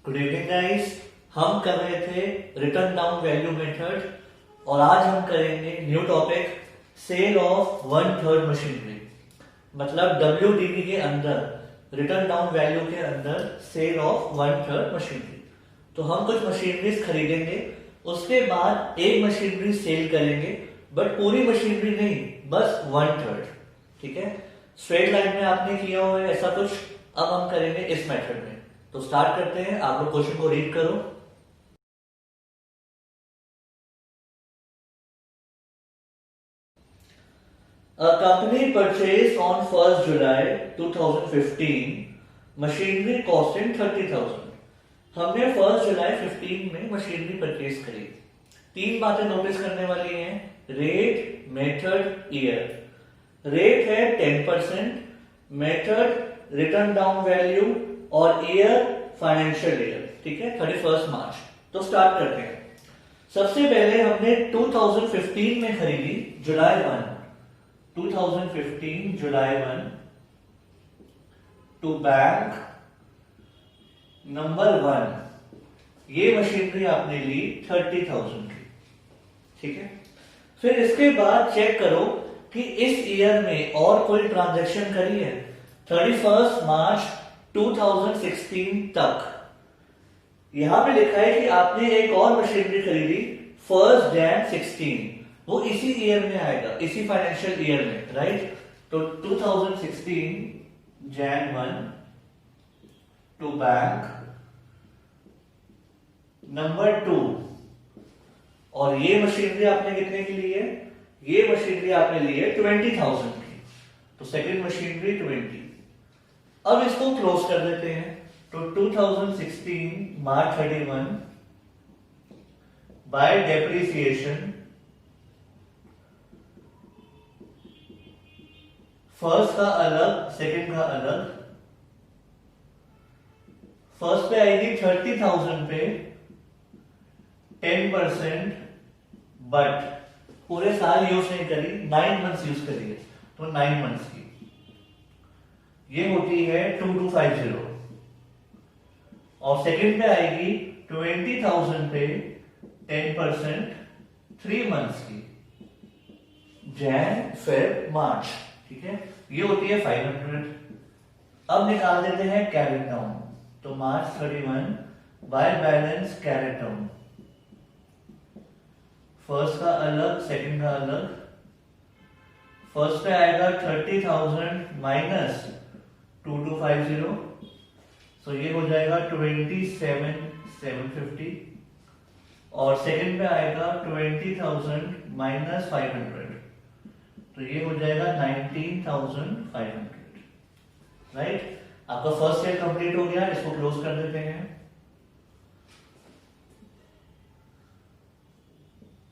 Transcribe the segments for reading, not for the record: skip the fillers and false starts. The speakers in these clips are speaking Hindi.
Good evening guys. हम कर रहे थे रिटर्न डाउन वैल्यू मेथड और आज हम करेंगे new topic sale of 1/3 machinery. मतलब WDV के अंदर रिटर्न डाउन वैल्यू के अंदर सेल ऑफ 1/3 मशीनरी। तो हम कुछ मशीनरीज खरीदेंगे, उसके बाद एक मशीनरी सेल करेंगे, बट पूरी मशीनरी नहीं, बस 1/3। ठीक है, स्ट्रेट लाइन में आपने किया हुआ है ऐसा कुछ, अब हम करेंगे इस मेथड में। तो स्टार्ट करते हैं। आप लोग क्वेश्चन को रीड करो। A company purchased on 1st July 2015 machinery costing 30,000। हमने 1st जुलाई 15 में मशीनरी परचेज करी। तीन बातें नोटिस करने वाली हैं, रेट, मेथड, ईयर। रेट है 10%, मेथड रिटर्न डाउन वैल्यू और ईयर फाइनेंशियल ईयर। ठीक है, 31 मार्च। तो स्टार्ट करते हैं। सबसे पहले हमने 2015 में खरीदी, जुलाई 1, 2015 जुलाई 1 टू बैंक नंबर 1। ये मशीनरी आपने ली 30,000 की। ठीक है, फिर इसके बाद चेक करो कि इस ईयर में और कोई ट्रांजैक्शन करी है 31 मार्च 2016 तक। यहां पे लिखा है कि आपने एक और मशीनरी खरीदी 1 Jan 16, वो इसी ईयर में आएगा, इसी फाइनेंशियल ईयर में, राइट। तो 2016 Jan 1 टू बैंक नंबर 2। और ये मशीनरी आपने कितने की ली है? ये मशीनरी आपने ली है 20,000 की। तो सेकंड मशीनरी 20। अब इसको क्लोज कर देते हैं। तो 2016 मार्च 31 बाय डेप्रिसिएशन फर्स्ट का अलग, सेकंड का अलग। फर्स्ट पे आएगी 30,000 पे 10%, बट पूरे साल यूज नहीं करी, 9 मंथ्स यूज करी है, तो 9 मंथ्स की ये होती है 2250। और सेकंड पे आएगी 20,000 पे 10% 3 मंथ्स की, जैन, फेब, मार्च। ठीक है, ये होती है 500। अब निकाल देते हैं कैरेट डाउन। तो मार्च 31 by balance carried down. First का अलग, सेकंड का अलग। फर्स्ट पे आएगा 30,000 माइनस 2250, तो ये हो जाएगा 27,750। और सेकंड पे आएगा 20,000 माइनस 500, तो ये हो जाएगा 19,500, राइट। आपका फर्स्ट सेल कंप्लीट हो गया, इसको क्लोज कर देते हैं।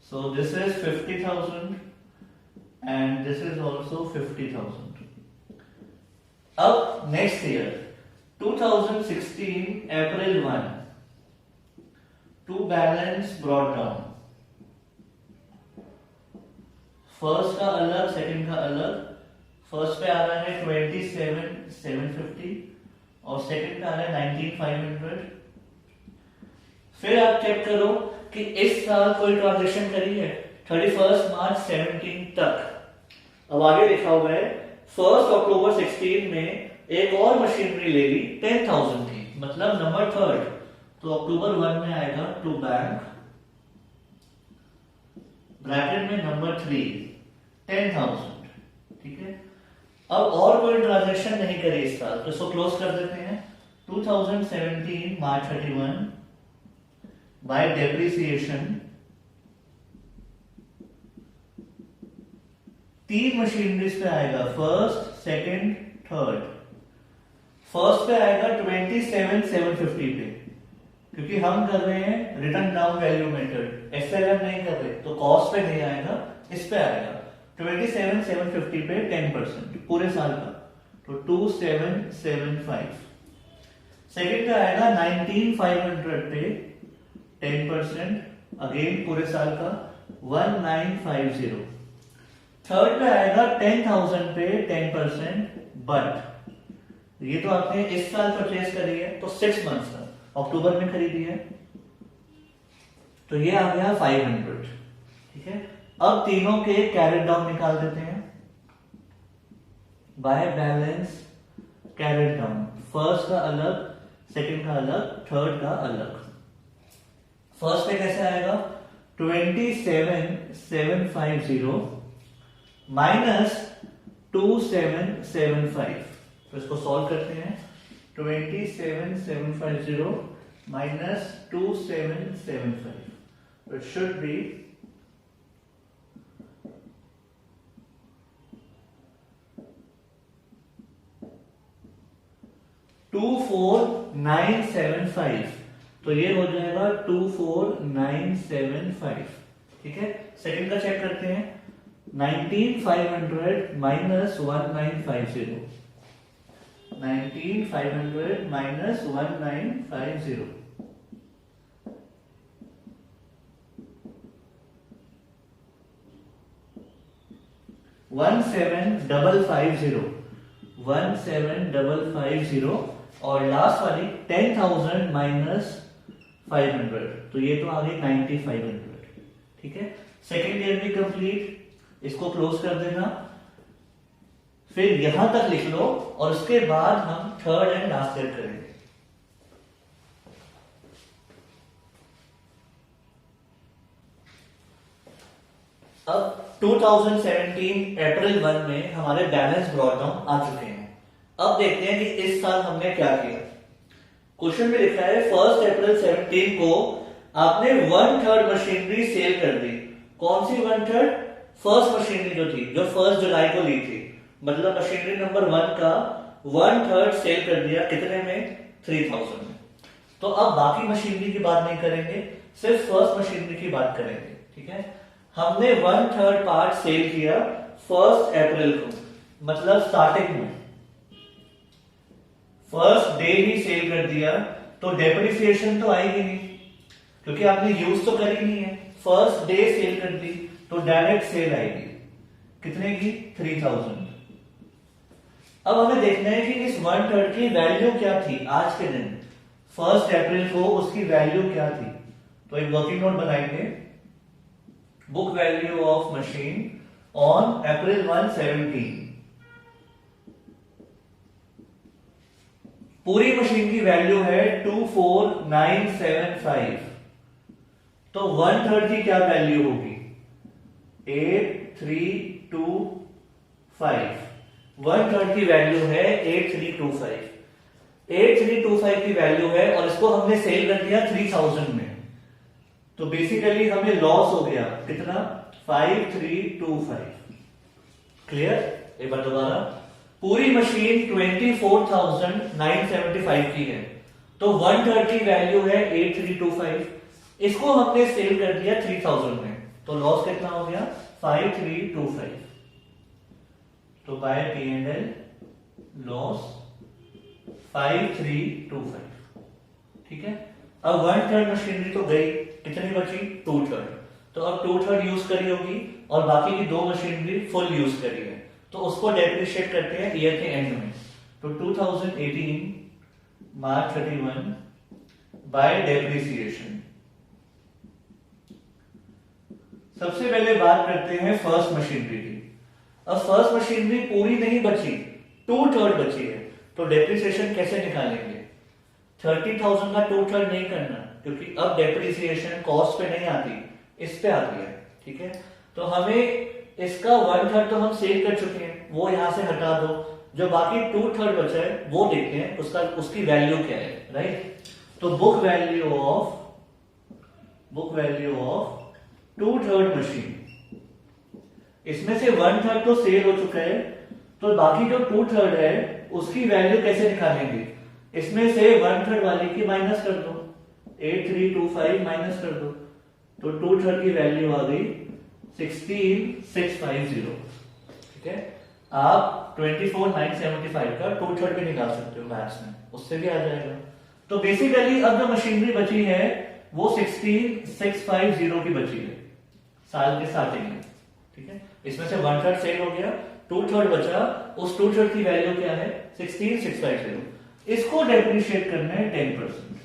So this is 50,000 and this is also 50,000. अब next year 2016 April 1 to balance brought down. First का अलग, सेकंड का अलग। फर्स्ट पे आ रहा है 27,750 और सेकंड पे आ रहा है 19,500। फिर आप चेक करो कि इस साल कोई ट्रांजैक्शन करी है 31 मार्च 17 तक। अब आगे लिखा हुआ है 1 अक्टूबर 16 में एक और मशीनरी ले ली 10,000 की, मतलब नंबर 3। तो अक्टूबर 1 में आएगा टू बैंक ब्रैकेट में नंबर 3 10,000। ठीक है, अब और कोई ट्रांजैक्शन नहीं करी इस साल, तो इसको क्लोज कर देते हैं। 2017 मार्च 31 बाय डेप्रिसिएशन 3 मशीनरीज पे आएगा, फर्स्ट, सेकंड, थर्ड। फर्स्ट पे आएगा 27,750 पे, क्योंकि हम कर रहे हैं return down value method, SLM नहीं कर रहे, तो कॉस्ट पे नहीं आएगा, इस पे आएगा 27,750 पे 10% पूरे साल का, तो 2775। सेकंड पे आएगा 19,500 पे 10% अगेन पूरे साल का 1950। थर्ड पे आएगा 10,000 पे 10%, बट ये तो आपने इस साल परचेज करी है तो 6 मंथ्स का, अक्टूबर में खरीदी है, तो ये आ गया 500। ठीक है, अब तीनों के कैरेट डाउन निकाल देते हैं। By balance carried down, first का अलग, सेकंड का अलग, थर्ड का अलग। फर्स्ट पे कैसे आएगा, 27750 माइनस 2775। तो इसको सॉल्व करते हैं। 27750 माइनस 2775, तो इट शुड बी 24975। तो ये हो जाएगा 24975। ठीक है, सेकंड का चेक करते हैं। 19500 माइनस 1950, 19500 माइनस 1950, 17550, 17550, और लास्ट वाली 10,000 माइनस 500, तो ये तो आ गई 9500। ठीक है, सेकेंड ईयर भी कंप्लीट, इसको क्लोज कर देना, फिर यहां तक लिख लो और उसके बाद हम थर्ड एंड लास्ट ईयर करेंगे। अब 2017 अप्रैल 1 में हमारे बैलेंस ब्रॉट डाउन आ चुके हैं। अब देखते हैं कि इस साल हमने क्या किया। क्वेश्चन में लिखा है 1 अप्रैल 17 को आपने 1/3 मशीनरी सेल कर दी। कौन सी 1/3? फर्स्ट मशीनरी जो थी, जो 1 जुलाई को ली थी, मतलब मशीनरी नंबर 1 का 1/3 सेल कर दिया। कितने में? 3000 में। तो अब बाकी मशीनरी की बात नहीं करेंगे, सिर्फ फर्स्ट मशीनरी की बात करेंगे। ठीक है, हमने 1/3 पार्ट सेल किया 1 अप्रैल को, मतलब स्टार्टिंग में फर्स्ट डे ही सेल कर दिया, तो डेप्रिसिएशन तो आएगी नहीं, क्योंकि आपने यूज तो करी नहीं है। फर्स्ट डे सेल कर दी तो डायरेक्ट सेल आएगी, कितने की? 3000। अब हमें देखना है कि इस 1/3 की वैल्यू क्या थी आज के दिन, 1 अप्रैल को उसकी वैल्यू क्या थी। तो एक वर्किंग नोट बनाएंगे, book value of machine on April 1, 17। पूरी मशीन की वैल्यू है 24975, तो 1/3 की क्या वैल्यू होगी? 8325। 1/3 की वैल्यू है 8325, 8325 की वैल्यू है, और इसको हमने सेल कर दिया 3000 में, तो बेसिकली हमें लॉस हो गया कितना? 5325। क्लियर? एक बार दोबारा, पूरी मशीन 24,975 की है, तो 1/3 की वैल्यू है 8325, इसको हमने सेल कर दिया 3000 में, तो लॉस कितना हो गया? 5325। तो बाय P&L लॉस 5325। ठीक है, अब 1/3 मशीनरी तो गई, कितनी बची? 2/3। तो अब 2/3 यूज करी होगी और बाकी की 2 मशीनरी फुल यूज करी है, तो उसको डेप्रिशिएट करते हैं ईयर के एंड में। तो 2018 मार्च 31 बाय डेप्रिसिएशन। सबसे पहले बात करते हैं फर्स्ट मशीनरी की। अब फर्स्ट मशीनरी पूरी नहीं बची, 2/3 बची है, तो डेप्रिसिएशन कैसे निकालेंगे? 30,000 का 2/3 नहीं करना, क्योंकि अब डेप्रिसिएशन कॉस्ट पे नहीं आती, इस पे आती है। ठीक है, तो हमें इसका 1/3 तो हम सेल कर चुके हैं, वो यहां से हटा दो, जो बाकी 2/3 बचा है वो देखते हैं उसकी वैल्यू क्या है। राइट, तो बुक वैल्यू ऑफ 2/3 मशीन, इसमें से 1/3 तो सेल हो चुका है, तो बाकी जो 2/3 है उसकी वैल्यू कैसे निकालेंगे? इसमें से 1/3 वाले की माइनस कर दो, 8325 माइनस कर दो, तो 2/3 की वैल्यू आ गई 16650। ठीक है, आप 24,975 का 2/3 भी निकाल सकते हो मैथ्स में, उससे भी आ जाएगा। तो बेसिकली अब जो मशीनरी बची है वो 16650 की बची है साल के स्टार्टिंग में। ठीक है, इसमें से 1/3 सेल हो गया, 2/3 बचा, उस 2/3 की वैल्यू क्या है? 16650। इसको डेप्रिशिएट करना है 10%।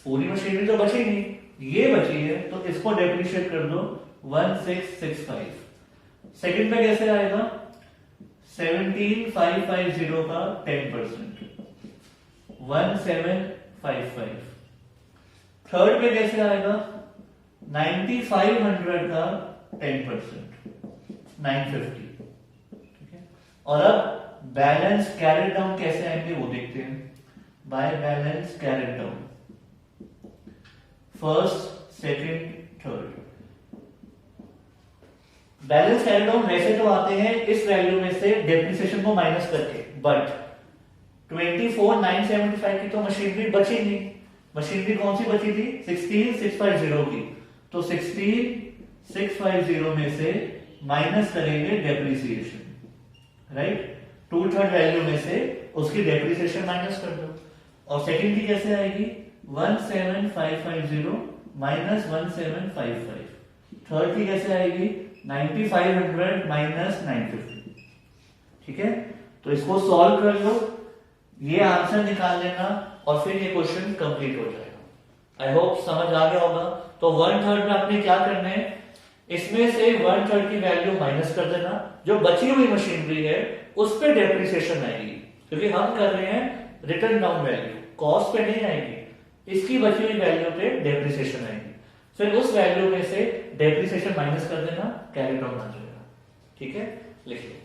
पूरी मशीनरी तो बची नहीं, ये बची है, तो इसको डेप्रिशिएट कर दो 1665। सेकंड पे कैसे आएगा? 17550 का 10%, 1755। थर्ड पे कैसे आएगा? 9500 का 10%, 950। ठीक है, और अब बैलेंस कैरेट डाउन कैसे आएंगे वो देखते हैं। By balance carried down, first, second, third. Balance carry down वैसे तो आते हैं इस वैल्यू में से डेप्रिसिएशन को माइनस करके, बट 24975 की तो मशीनरी बची नहीं। मशीनरी कौन सी बची थी? 16650 की। तो 16650 में से माइनस करेंगे डेप्रिसिएशन, राइट? 2/3 वैल्यू में से उसकी डेप्रिसिएशन माइनस कर दो। और सेकंड की कैसे आएगी? 17550 माइनस 1755। थर्ड की कैसे आएगी? 9500 माइनस 950। ठीक है, तो इसको सॉल्व कर लो, ये आंसर निकाल लेना और फिर ये क्वेश्चन कंप्लीट हो जाएगा। आई होप समझ आ गया होगा। तो 1/3 में आपने क्या करना है, इसमें से 1/3 की वैल्यू माइनस कर देना, जो बची हुई मशीनरी है उस पर डेप्रिसिएशन आएगी, क्योंकि हम कर रहे हैं रिटर्न डाउन वैल्यू, कॉस्ट पे नहीं आएगी, इसकी बची हुई वैल्यू पे डेप्रिसिएशन आएगी। फिर उस वैल्यू में से डेप्रिसिएशन माइनस कर देना, कैरी डाउन आ जाएगा। ठीक है, लिखिए।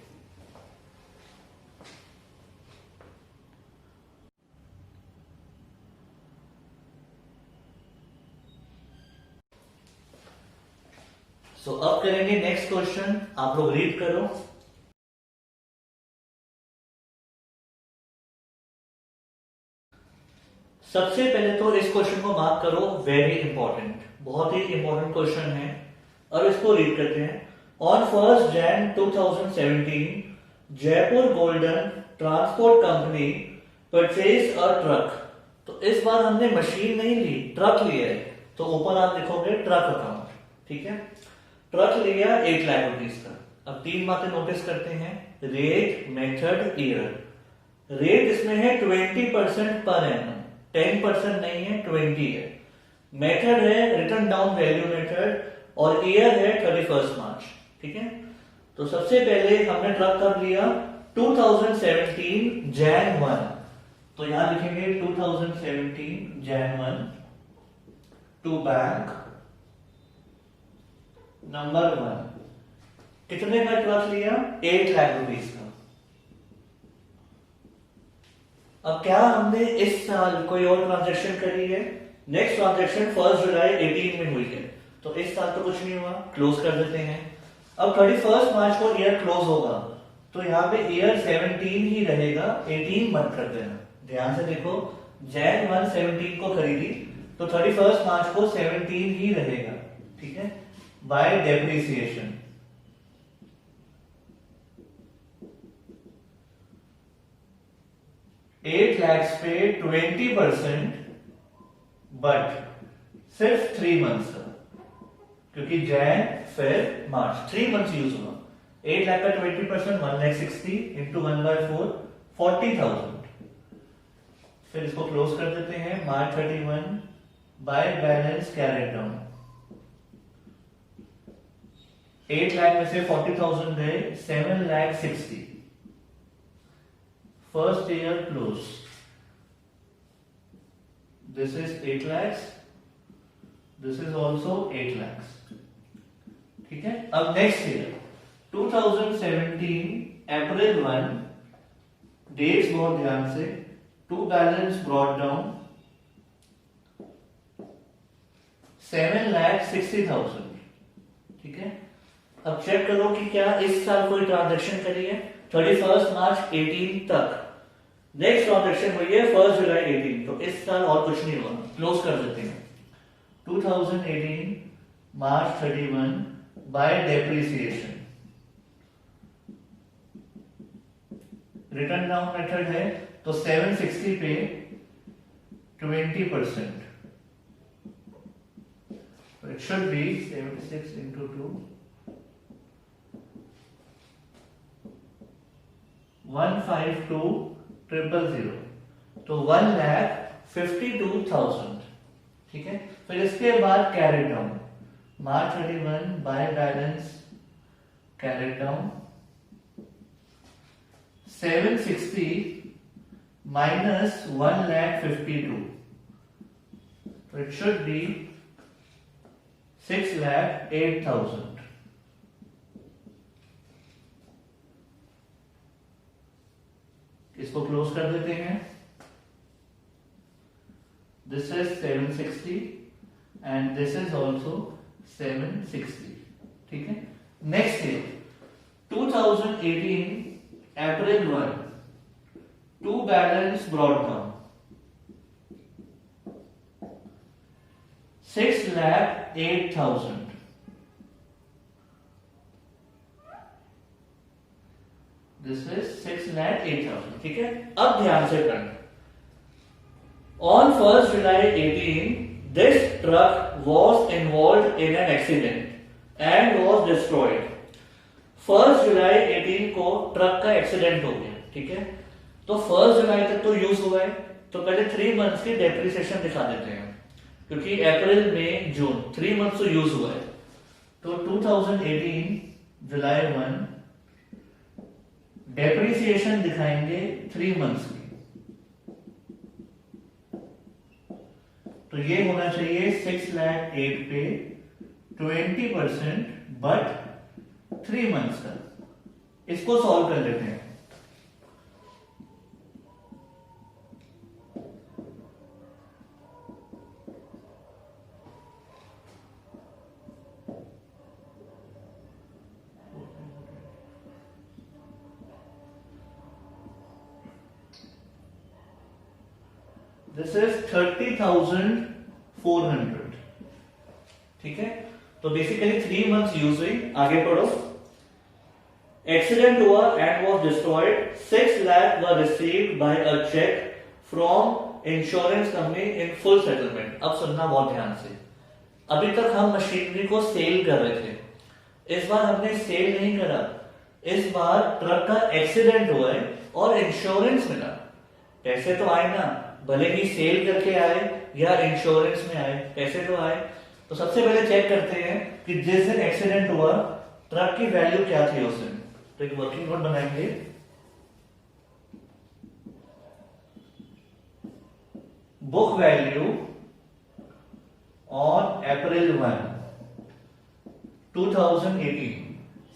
सो अब करेंगे नेक्स्ट क्वेश्चन, आप लोग रीड करो। सबसे पहले तो इस क्वेश्चन को मार्क करो, वेरी इंपॉर्टेंट, बहुत ही इंपॉर्टेंट क्वेश्चन है, और इसको रीड करते हैं। On 1 Jan 2017 Jaipur golden transport company purchase a truck. तो इस बार हमने मशीन नहीं ली, ट्रक लिया है, तो ऊपर आप लिखोगे ट्रक अकाउंट। ठीक है, ट्रक लिया 8 लाख रुपीज का। अब 3 बातें नोटिस करते हैं, रेट, मेथड, ईयर। रेट इसमें है 20% पर एनम, 10% नहीं है, 20 है। मेथड है रिटर्न डाउन वैल्यू मेथड, और ईयर है 31 मार्च। ठीक है, तो सबसे पहले हमने ट्रक कब लिया? 2017 Jan 1। तो यहां लिखेंगे 2017 Jan 1 टू बैंक नंबर 1। कितने का ट्रक लिया? 8 लाख रुपीज का। अब क्या हमने इस साल कोई और ट्रांजैक्शन करी है? नेक्स्ट ट्रांजैक्शन 1 जुलाई 18 में हुई है, तो इस साल तो कुछ नहीं हुआ, क्लोज कर देते हैं। अब 31 मार्च को ईयर क्लोज होगा, तो यहाँ पे ईयर 17 ही रहेगा, 18 मत कर देना। ध्यान से देखो, Jan 1 17 को खरीदी, तो 31 मार्च को 17 ही रहेगा। ठीक है, बाय डेप्रिसिएशन। एट लैक्स पे 20%, बट सिर्फ 3 मंथ्स का, क्योंकि Jan Feb March 3 months use हुआ। 8 लाख का 20%, 1,60,000 इंटू 1/4, 40,000। फिर इसको क्लोज कर देते हैं, मार्च 31 by balance carried down. 8 lakh में से 40,000 गए, 7,60,000। First year close. This is 8 lakhs. This is also 8 lakhs. ठीक है, अब नेक्स्ट ईयर 2017 अप्रैल 1, डेट्स बहुत ध्यान से, टू बैलेंस ब्रॉट डाउन 7,60,000। ठीक है, अब चेक करो कि क्या इस साल कोई ट्रांजैक्शन करी है 31 मार्च 18 तक। नेक्स्ट ट्रांजैक्शन हुई है 1 जुलाई 18, तो इस साल और कुछ नहीं हुआ, क्लोज कर देते हैं। 2018 मार्च 31 bye depreciation. Return down method है, तो 760 पे 20%, इट शुड बी 76 into 2, 152,000, तो 1,52,000। ठीक है। फिर इसके बाद carried down, March 31 by balance carried down 760 minus 1,52,000, so it should be 6,08,000. इसको क्लोज कर देते हैं। This is 760 and this is also 760, ठीक है। नेक्स्ट है 2018 April 1, to balance brought down 6,08,000, this is 6,08,000, ठीक है। अब ध्यान से करना, on 1st July 18 this truck was involve in an accident and was destroyed. 1st July 18 को ट्रक का एक्सीडेंट हो गया, ठीक है। तो 1st जुलाई तक तो यूज हुआ है, तो पहले 3 मंथ्स की डेप्रिसिएशन दिखा देते हैं, क्योंकि अप्रैल मई जून 3 मंथ्स तो यूज हुआ है। तो 2018 जुलाई 1 डेप्रिसिएशन दिखाएंगे 3 मंथ्स की, तो ये होना चाहिए 6,08,000 पे 20%, बट 3 मंथ्स का। इसको सॉल्व कर लेते हैं। दिस इज 30,400, ठीक है। तो बेसिकली 3 मंथ्स यूज हुई। आगे पढ़ो। एक्सीडेंट हुआ and was destroyed, 6 lakh were received by a cheque from insurance company in full settlement. अब सुनना बहुत ध्यान से, अभी तक हम मशीनरी को सेल कर रहे थे, इस बार हमने सेल नहीं करा, इस बार ट्रक का एक्सीडेंट हुआ है और इंश्योरेंस मिला। पैसे तो आए ना, भले ही सेल करके आए या इंश्योरेंस में आए, पैसे तो आए। तो सबसे पहले चेक करते हैं कि जिस दिन एक्सीडेंट हुआ ट्रक की वैल्यू क्या थी उस दिन। तो एक वर्किंग नोट बनाएंगे। बुक वैल्यू ऑन अप्रैल 1 2018,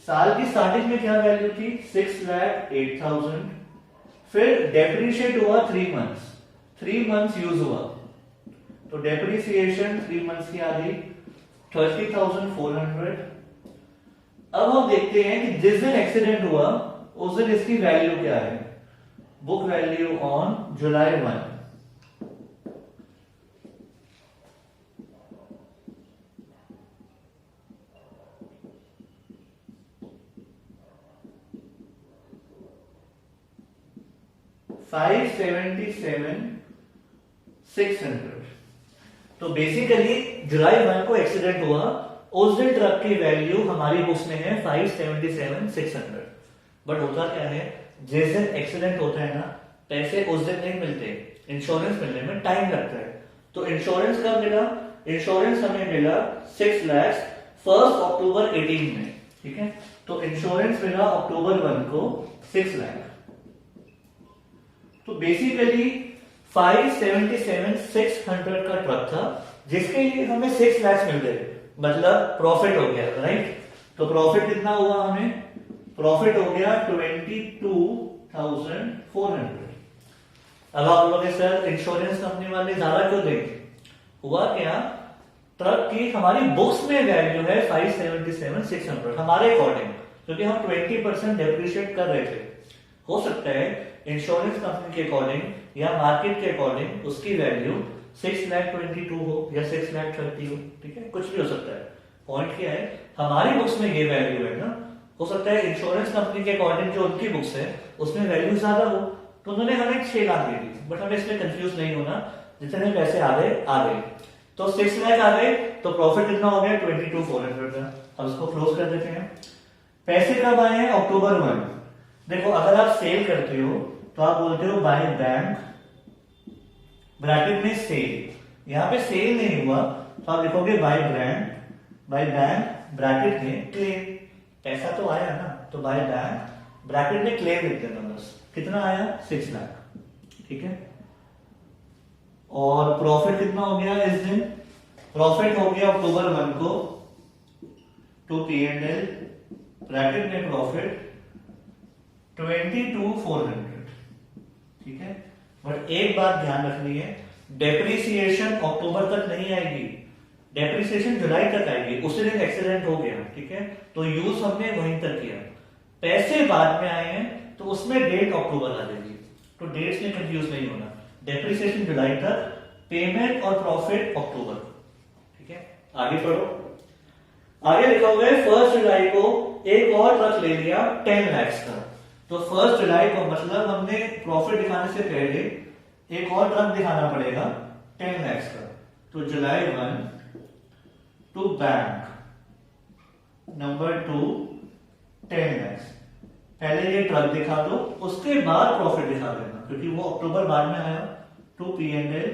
साल की स्टार्टिंग में क्या वैल्यू थी 6,08,000, फिर डेप्रिशिएट हुआ 3 मंथ्स, 3 मंथ्स यूज हुआ, तो डेप्रिसिएशन 3 मंथ्स की आ गई 30,400। अब हम देखते हैं कि जिस दिन एक्सीडेंट हुआ उस दिन इसकी वैल्यू क्या है। Book value on July 1, $577,600। तो बेसिकली जुलाई 1 को एक्सीडेंट हुआ, उस दिन ट्रक की वैल्यू हमारी बुक्स में है 577,600। बट होता क्या है, जिस दिन एक्सीडेंट होता है ना, पैसे उस दिन नहीं मिलते, इंश्योरेंस मिलने में टाइम लगता है। तो इंश्योरेंस कब मिला? इंश्योरेंस हमें मिला 6 लाख 1 अक्टूबर 18 में, ठीक है। तो इंश्योरेंस मिला अक्टूबर 1 को 6 लाख। तो बेसिकली 577,600 का ट्रक था, जिसके लिए हमें 6 लाख मिल गए, मतलब प्रॉफिट हो गया, राइट। तो प्रॉफिट कितना हुआ हमें? प्रॉफिट हो गया 22,400। अब आप बोलोगे सर इंश्योरेंस कंपनी वाले ज्यादा क्यों देंगे? हुआ क्या, ट्रक की हमारी बुक्स में वैल्यू है 577,600 हमारे अकॉर्डिंग, क्योंकि हम 20% डेप्रिशिएट कर रहे थे। हो सकता है इंश्योरेंस कंपनी के अकॉर्डिंग या मार्केट के अकॉर्डिंग उसकी वैल्यू 6,22,000 हो या 6,30,000 हो, ठीक है, कुछ भी हो सकता है। पॉइंट क्या है, हमारी बुक्स में ये वैल्यू है ना, हो सकता है इंश्योरेंस कंपनी के अकॉर्डिंग जो उनकी बुक्स है उसमें वैल्यू ज्यादा हो, तो उन्होंने हमें 6 लाख दे दी। बट हमें इसमें कंफ्यूज नहीं होना, जितने पैसे आ गए। तो 6 लाख आ गए, तो प्रॉफिट कितना हो गया 22,400 का। अब इसको क्लोज कर देते हैं। पैसे कब आए हैं? अक्टूबर 1। देखो अगर आप सेल करते हो तो आप बोलते हो बाय बैंक, ब्रैकेट में सेल, यहाँ पे सेल नहीं हुआ तो आप लिखोगे by brand, by bank bracket में क्लेम, पैसा तो आया ना, तो बाय बैंक ब्रैकेट में क्लेम लिख देना बस। कितना आया? 6 लाख, ठीक है। और प्रॉफिट कितना हो गया इस दिन? प्रॉफिट हो गया अक्टूबर 1 को टू P&L ब्रैकेट में प्रॉफिट 22,400, ठीक है। बट एक बात ध्यान रखनी है, डेप्रिसिएशन अक्टूबर तक नहीं आएगी, डेप्रिसिएशन जुलाई तक आएगी। उसी दिन एक्सीडेंट हो गया, ठीक है, तो यूज हमने वहीं तक किया। पैसे बाद में आए हैं तो उसमें डेट अक्टूबर आ जाएगी, तो डेट्स में कंफ्यूज नहीं होना। डेप्रिसिएशन जुलाई तक, पेमेंट और प्रॉफिट अक्टूबर, ठीक है। आगे पढ़ो। आगे लिखा हुआ है 1 जुलाई को एक और ट्रक ले लिया 10 लाख का। तो 1 जुलाई को मतलब हमने प्रॉफिट दिखाने से पहले एक और ट्रक दिखाना पड़ेगा 10 लाख का। तो जुलाई 1 टू बैंक, नंबर 2 10 लाख। पहले ये ट्रक दिखा दो, उसके बाद प्रॉफिट दिखा देना, क्योंकि वो अक्टूबर बाद में आया। टू P&L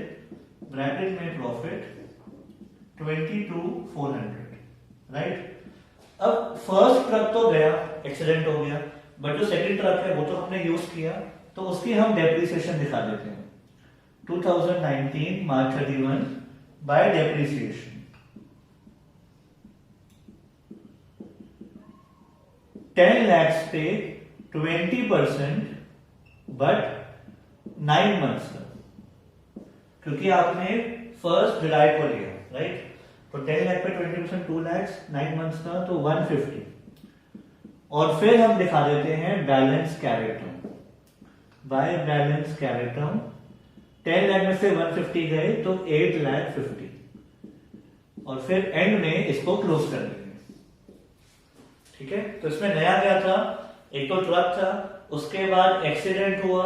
ब्रैकेट में प्रॉफिट 22,400, राइट। अब फर्स्ट ट्रक तो गया, एक्सीडेंट हो गया, बट जो सेकंड ट्रक है वो तो हमने यूज किया, तो उसकी हम डेप्रिसिएशन दिखा देते हैं। 2019 मार्च 31 बाय डेप्रिसिएशन 10 lakhs पे 20%, बट 9 months का, क्योंकि आपने 1 जुलाई को लिया, राइट। तो 10 लाख पे 20%, 2 lakhs, 9 months का, तो 150। और फिर हम दिखा देते हैं balance character by balance character. 10 lakh में से 150 गए तो 8,50,000, और फिर एंड में इसको क्लोज कर देंगे, ठीक है। तो इसमें नया क्या था? एक तो ट्रक था, उसके बाद एक्सीडेंट हुआ,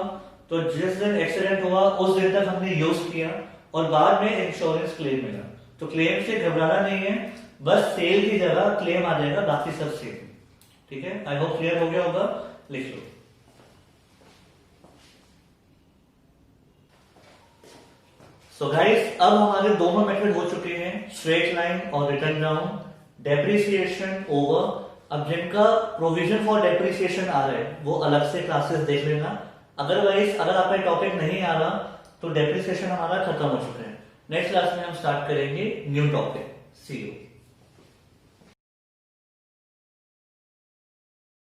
तो जिस दिन एक्सीडेंट हुआ उस दिन तक हमने यूज किया, और बाद में इंश्योरेंस क्लेम मिला। तो क्लेम से घबराना नहीं है, बस सेल की जगह क्लेम आ जाएगा, बाकी सब सेल, ठीक है। आई होप क्लियर हो गया होगा, लिख लो। सो गाइस, अब हमारे दोनों मेथड हो चुके हैं, स्ट्रेट लाइन और रिटर्न डाउन, डेप्रिसिएशन ओवर। अब जिनका प्रोविजन फॉर डेप्रिसिएशन आ रहा है वो अलग से क्लासेस देख लेना। अदरवाइज अगर आपका टॉपिक नहीं आ रहा तो डेप्रिसिएशन हमारा खत्म हो चुका है। नेक्स्ट क्लास में हम स्टार्ट करेंगे न्यू टॉपिक। C you.